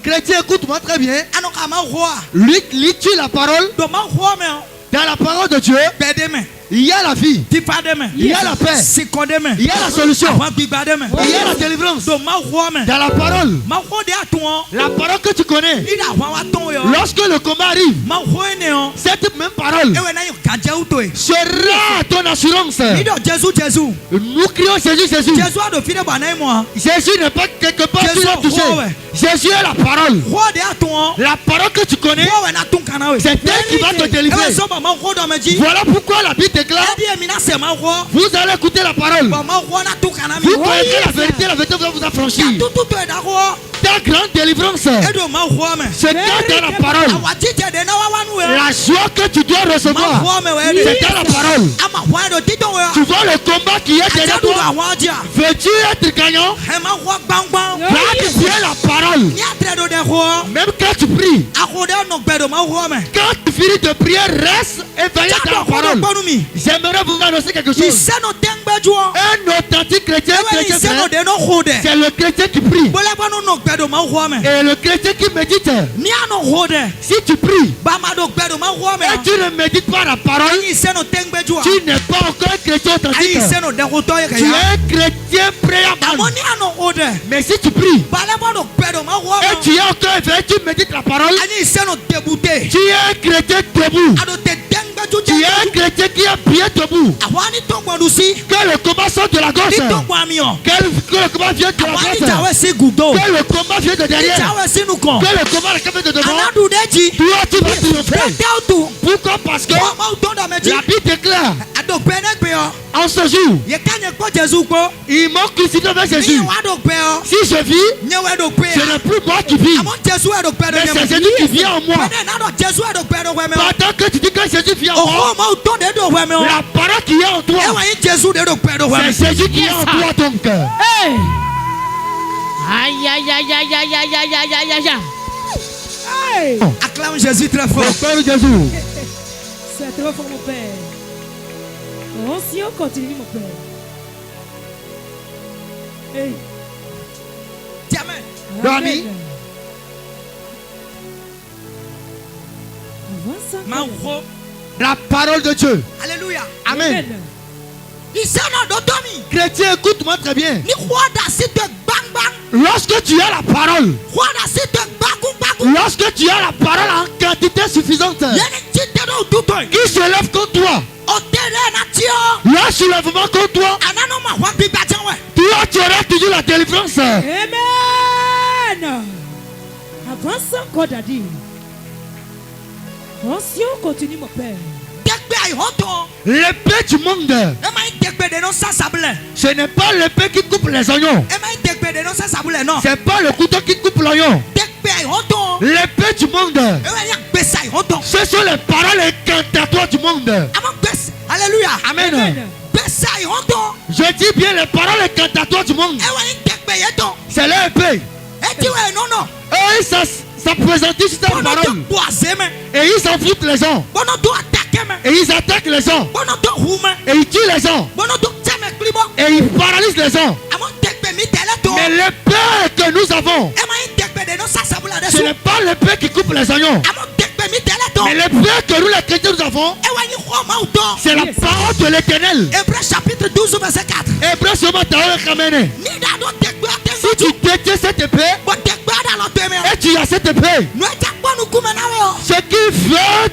Chrétien, écoute-moi très bien. Lis-tu la parole? Dans la parole de Dieu, il y a la vie, il y a la paix, il y a la solution, il y a la délivrance. Dans la parole que tu connais, lorsque le combat arrive, cette même parole sera ton assurance. Nous crions Jésus, Jésus. Jésus n'est pas quelque part qui l'a touché. Jésus est la parole. La parole que tu connais, c'est elle qui va te délivrer. Voilà pourquoi la Bible déclare: vous allez écouter la parole. Vous connaîtrez la vérité va vous affranchir. Ta grande délivrance se garde dans la parole. La joie que tu dois recevoir, c'est dans la parole. Tu vois le combat qui est derrière toi. Veux-tu être gagnant? Garde bien la parole. Même quand tu pries, quand tu finis de prier, reste éveillé dans la parole. J'aimerais vous annoncer quelque chose. Un authentique chrétien, c'est le chrétien qui prie. Et le chrétien qui médite, si tu pries et tu ne médites pas la parole, tu n'es pas encore un chrétien authentique. Tu es un chrétien priant. Mais si tu pries et tu es encore éveillé, tu médites la parole, tu es un chrétien debout. Tu es un chrétien qui est bien debout. Que le combat sorte de la gauche, que le combat vienne de la droite, que le combat vienne de derrière, que le combat vienne de devant. Toi tu vas triompher. Pourquoi? Parce que la Bible déclare: en ce jour, ils m'ont crucifié avec Jésus. Si je vis, ce n'est plus moi qui vis, mais c'est Jésus qui vit en moi. Pendant que tu dis que Jésus vit en moi, la parole qui est en toi, c'est Jésus qui est en toi, ton cœur. Aïe, aïe, aïe, aïe, aïe, aïe, aïe, aïe, aïe, aïe, aïe. Acclame Jésus très fort. C'est trop fort, mon Père. Oh, si on continue, mon Père. Hey. Amen. La parole de Dieu. Alléluia. Amen. Chrétien, écoute-moi très bien. Lorsque tu as la parole, lorsque tu as la parole en quantité suffisante, qui se lève contre toi, le soulèvement contre toi, toi tu auras toujours la délivrance. Amen. Avance encore, Daddy. Oh, si on continue, mon Père. L'épée du monde, ce n'est pas l'épée qui coupe les oignons. C'est pas le couteau qui coupe l'oignon. L'épée du monde, ce sont les paroles incantatoires du monde. Alléluia. Amen. Je dis bien les paroles incantatoires du monde. C'est l'épée. Et ça présente cette parole. Et ils s'en foutent les gens. Et ils attaquent les gens. Et ils tuent les gens. Et ils paralysent les gens. Mais l'épée que nous avons, ce n'est pas l'épée qui coupe les oignons. Mais l'épée que nous les chrétiens nous avons, c'est la parole de l'Éternel. Hébreux chapitre 12 verset 4. Hébreux chapitre 12. Si tu détiens cette épée et tu as cette épée, ce qui veut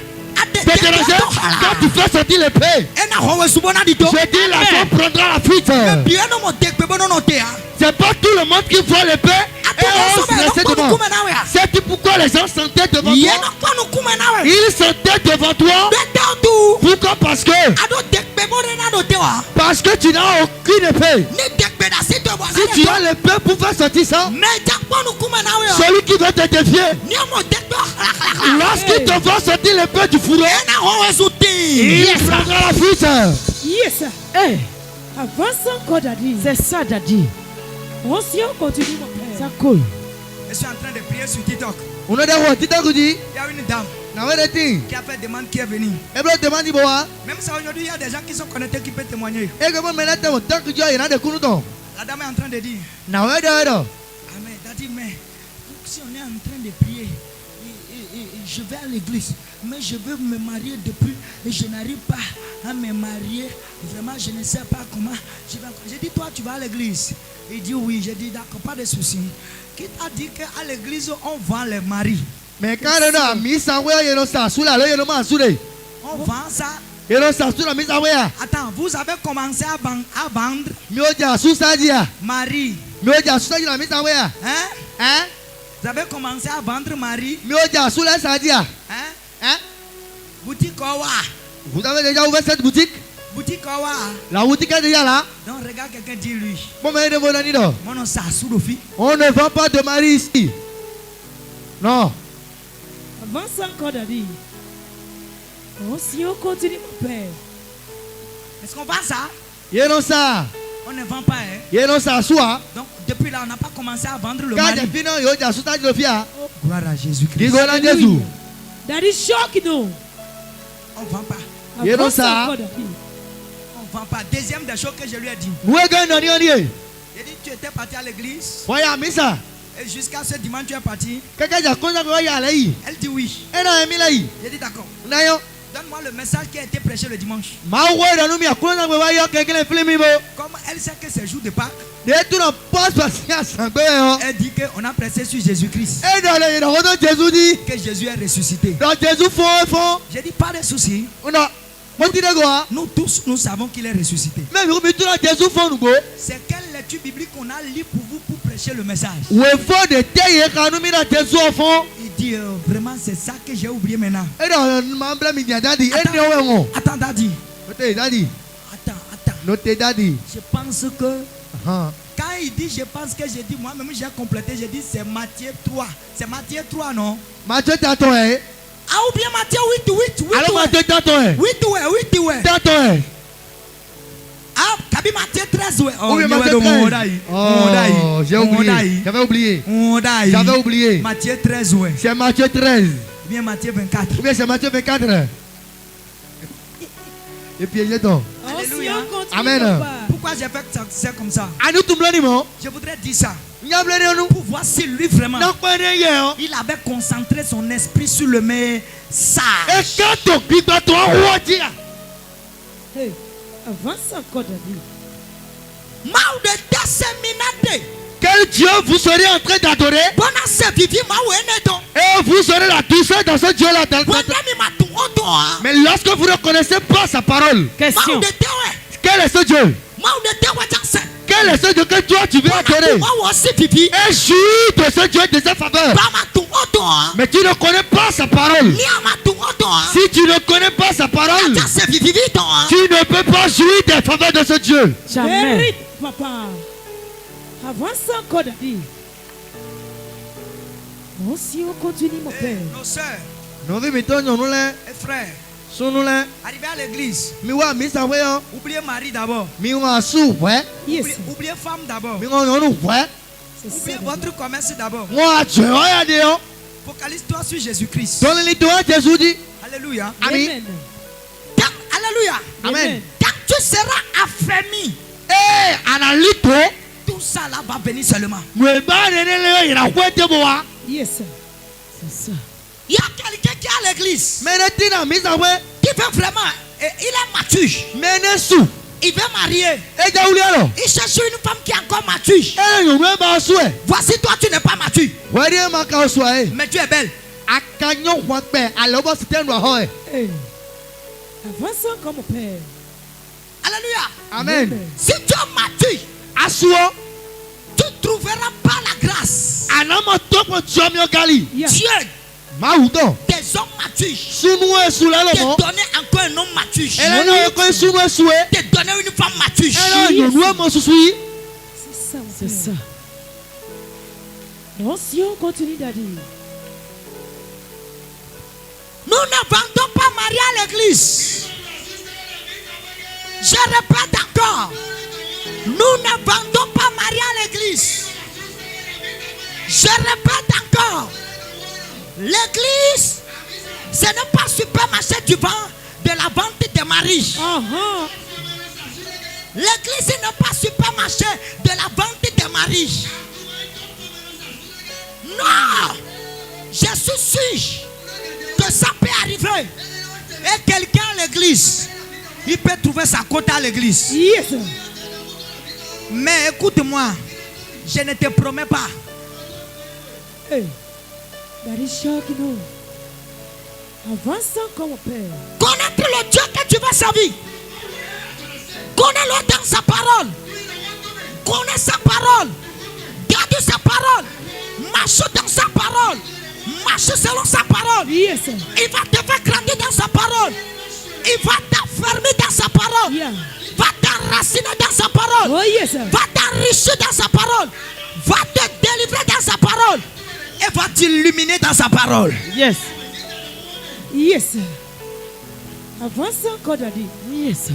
te déranger, quand tu fais sortir l'épée, je dis la foi prendra la fuite. C'est pas tout le monde qui voit l'épée et ose rester devant. C'est pourquoi les gens s'entêtent devant toi. Ils s'entêtent devant toi. Pourquoi? Parce que tu n'as aucune épée. Si tu as l'épée pour faire sortir ça, celui qui veut te défier, lorsqu'il te voit sortir l'épée du fourreau, il prendra la fuite. Yes. Hey. Avance encore, Daddy. C'est ça, Daddy. On s'y continue, mon Père. Ça coule. Je suis en train de prier sur TikTok. On a des TikTok. Il y a une dame qui a fait demande qui est venue. Même ça aujourd'hui, il y a des gens qui sont connectés qui peuvent témoigner. La dame est en train de dire: Amen, Daddy, mais si on est en train de prier, je vais à l'église, mais je veux me marier depuis et je n'arrive pas à me marier. Vraiment, je ne sais pas comment. J'ai dit, toi, tu vas à l'église? Il dit oui. J'ai dit, d'accord, pas de souci. Qui t'a dit qu'à l'église, on vend les maris? Mais quand on a mis ça, on vend ça. Attends, vous avez commencé à vendre Marie. Hein? Vous avez commencé à vendre Marie. Hein? Boutique Owa. Vous avez déjà ouvert cette boutique? Boutique Owa. La boutique est déjà là. Donc regarde quelqu'un dit lui. On ne vend pas de Marie ici. Non. Avance encore, Daddy. Oh, si on continue, mon père. Est-ce qu'on vend ça? Ça. On ne vend pas, hein? Donc, depuis là, on n'a pas commencé à vendre le mari. Gloire à Jésus-Christ. Daddy, choque nous. On ne vend pas. Avance encore, Daddy. On ne vend pas. Deuxième des choses que je lui ai dit. J'ai dit, tu étais parti à l'église. Et jusqu'à ce dimanche, tu es parti. Elle dit oui. J'ai dit d'accord. Donne-moi le message qui a été prêché le dimanche. Comme elle sait que c'est jour de Pâques, elle dit qu'on a prêché sur Jésus-Christ. Que Jésus est ressuscité. J'ai dit pas de souci. Nous tous, nous savons qu'il est ressuscité. C'est quelle lecture biblique qu'on a lu pour vous pour prêcher le message? Il dit vraiment c'est ça que j'ai oublié maintenant. Attends, Daddy. Attends. Je pense que quand il dit je pense que j'ai dit moi-même j'ai complété, j'ai dit c'est Matthieu 3. C'est Matthieu 3, non? Matthieu 3. Ah, ou bien Matthieu 8. Ah, Kabi Matthieu 13. Oh, j'ai oublié. J'avais oublié. Matthieu 13. C'est Matthieu 13. Ou bien Matthieu 24. Ou bien c'est Matthieu 24. Et puis, alléluia. Amen. Pourquoi j'ai fait que c'est comme ça? Je voudrais dire ça. Pour voir si lui vraiment il avait concentré son esprit sur le message. Hey, avance encore, Daddy. Quel Dieu vous serez en train d'adorer? Et vous serez la douceur dans ce Dieu-là. Mais lorsque vous ne reconnaissez pas sa parole, question. Quel est ce Dieu? Quel est ce Dieu que toi tu veux adorer? Et jouis de ce Dieu de sa faveur. Mais tu ne connais pas sa parole. Si tu ne connais pas sa parole, tu ne peux pas jouir des faveurs de ce Dieu. Jamais. Papa. Avance encore, Daddy. Non, si on continue, mon père. Nos soeurs. Et frères. Arrivé à l'église. Oubliez Marie d'abord. Oubliez femme d'abord. Oubliez votre commerce d'abord. Focalise-toi sur Jésus-Christ. Alléluia. Amen. Alléluia. Amen. Quand tu seras affermi, tout ça là va venir seulement. Yes, sir. C'est ça. Il y a quelqu'un qui est à l'église. Qui veut vraiment. Il est mature. Il veut marier. Il cherche une femme qui est encore mature. Voici toi, tu n'es pas mature. Mais tu es belle. Hey. Avance encore, mon père. Alléluia. Amen. Si tu es mature, tu ne trouveras pas la grâce. Yeah. Dieu, des hommes matures, te donner encore un homme mature, te donner une femme mature. C'est ça. Non, si on continue, Daddy. Nous ne vendons pas Marie à l'église. Je répète encore. Nous ne vendons pas Marie à l'église. Je répète encore. L'église, ce n'est pas supermarché du vent de la vente de Marie. L'église n'est pas supermarché de la vente de Marie. Non. suis sûr que ça peut arriver. Et quelqu'un à l'église, il peut trouver sa cote à l'église. Yes. Mais écoute-moi, je ne te promets pas. Hey, that is shocking. No. Avançons comme Père. Connaître le Dieu que tu vas servir. Connais-le dans sa parole. Connais sa parole. Garde sa parole. Marche dans sa parole. Marche selon sa parole. Yes. Il va te faire grandir dans sa parole. Il va t'affermir dans sa parole. Yeah. Va t'enraciner dans sa parole. Oh yes. Va t'enrichir dans sa parole. Va te délivrer dans sa parole. Et va t'illuminer dans sa parole. Yes. Yes. Avançons encore, Daddy. Yes.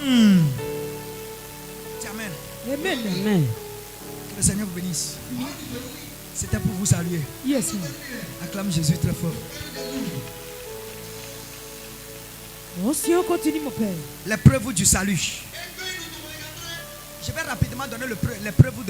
Amen. Amen. Amen. Que le Seigneur vous bénisse. C'était pour vous saluer. Yes. Acclame Jésus très fort. Oh, si on continue, mon Père. Les preuves du salut. Je vais rapidement donner les preuves de